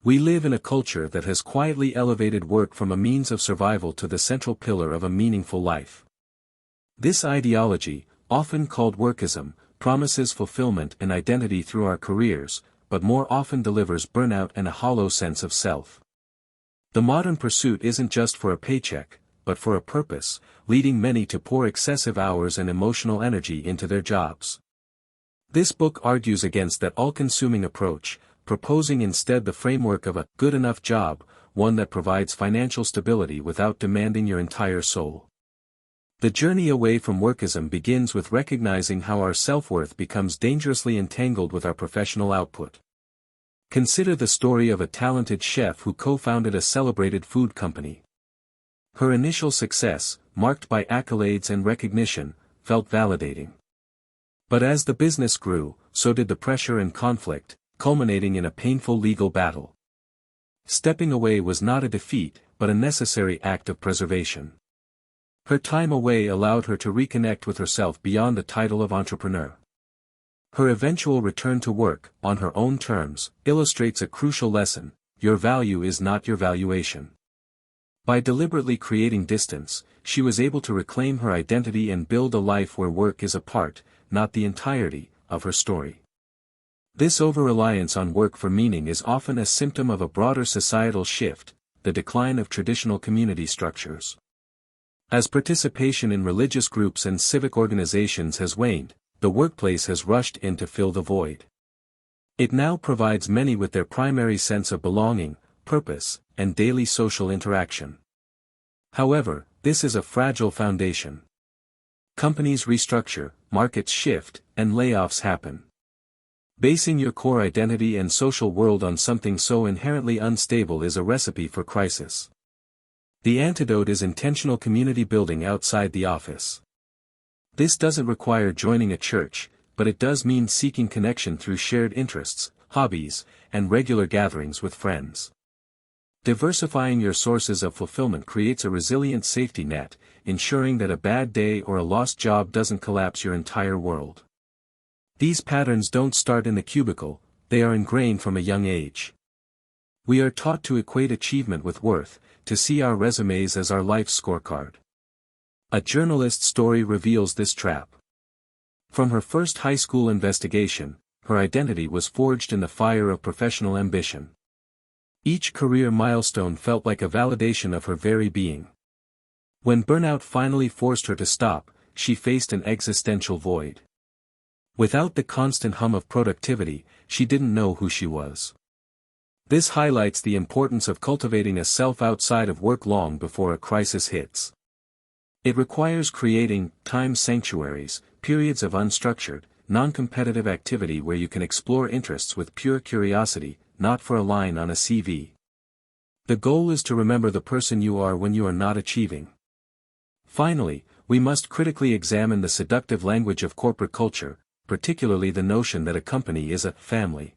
We live in a culture that has quietly elevated work from a means of survival to the central pillar of a meaningful life. This ideology, often called workism, promises fulfillment and identity through our careers, but more often delivers burnout and a hollow sense of self. The modern pursuit isn't just for a paycheck, but for a purpose, leading many to pour excessive hours and emotional energy into their jobs. This book argues against that all-consuming approach, proposing instead the framework of a good enough job, one that provides financial stability without demanding your entire soul. The journey away from workism begins with recognizing how our self-worth becomes dangerously entangled with our professional output. Consider the story of a talented chef who co-founded a celebrated food company. Her initial success, marked by accolades and recognition, felt validating. But as the business grew, so did the pressure and conflict, culminating in a painful legal battle. Stepping away was not a defeat, but a necessary act of preservation. Her time away allowed her to reconnect with herself beyond the title of entrepreneur. Her eventual return to work, on her own terms, illustrates a crucial lesson: your value is not your valuation. By deliberately creating distance, she was able to reclaim her identity and build a life where work is a part, not the entirety, of her story. This over-reliance on work for meaning is often a symptom of a broader societal shift, the decline of traditional community structures. As participation in religious groups and civic organizations has waned, the workplace has rushed in to fill the void. It now provides many with their primary sense of belonging, purpose, and daily social interaction. However, this is a fragile foundation. Companies restructure, markets shift, and layoffs happen. Basing your core identity and social world on something so inherently unstable is a recipe for crisis. The antidote is intentional community building outside the office. This doesn't require joining a church, but it does mean seeking connection through shared interests, hobbies, and regular gatherings with friends. Diversifying your sources of fulfillment creates a resilient safety net, ensuring that a bad day or a lost job doesn't collapse your entire world. These patterns don't start in the cubicle, they are ingrained from a young age. We are taught to equate achievement with worth, to see our resumes as our life's scorecard. A journalist's story reveals this trap. From her first high school investigation, her identity was forged in the fire of professional ambition. Each career milestone felt like a validation of her very being. When burnout finally forced her to stop, she faced an existential void. Without the constant hum of productivity, she didn't know who she was. This highlights the importance of cultivating a self outside of work long before a crisis hits. It requires creating time sanctuaries, periods of unstructured, non-competitive activity where you can explore interests with pure curiosity, not for a line on a CV. The goal is to remember the person you are when you are not achieving. Finally, we must critically examine the seductive language of corporate culture, particularly the notion that a company is a family.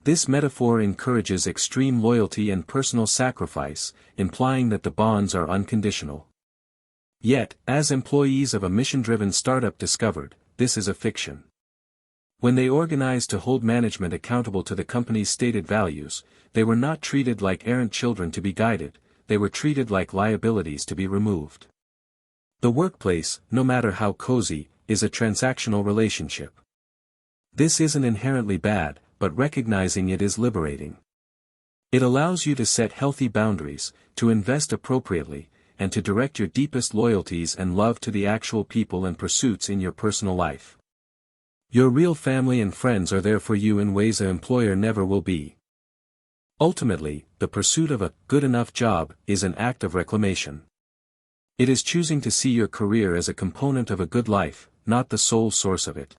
This metaphor encourages extreme loyalty and personal sacrifice, implying that the bonds are unconditional. Yet, as employees of a mission-driven startup discovered, this is a fiction. When they organized to hold management accountable to the company's stated values, they were not treated like errant children to be guided, they were treated like liabilities to be removed. The workplace, no matter how cozy, is a transactional relationship. This isn't inherently bad, but recognizing it is liberating. It allows you to set healthy boundaries, to invest appropriately, and to direct your deepest loyalties and love to the actual people and pursuits in your personal life. Your real family and friends are there for you in ways an employer never will be. Ultimately, the pursuit of a good enough job is an act of reclamation. It is choosing to see your career as a component of a good life, not the sole source of it.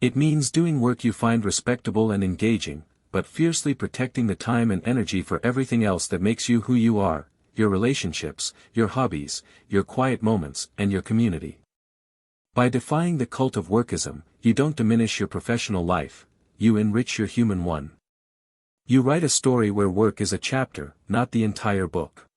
It means doing work you find respectable and engaging, but fiercely protecting the time and energy for everything else that makes you who you are: your relationships, your hobbies, your quiet moments, and your community. By defying the cult of workism, you don't diminish your professional life, you enrich your human one. You write a story where work is a chapter, not the entire book.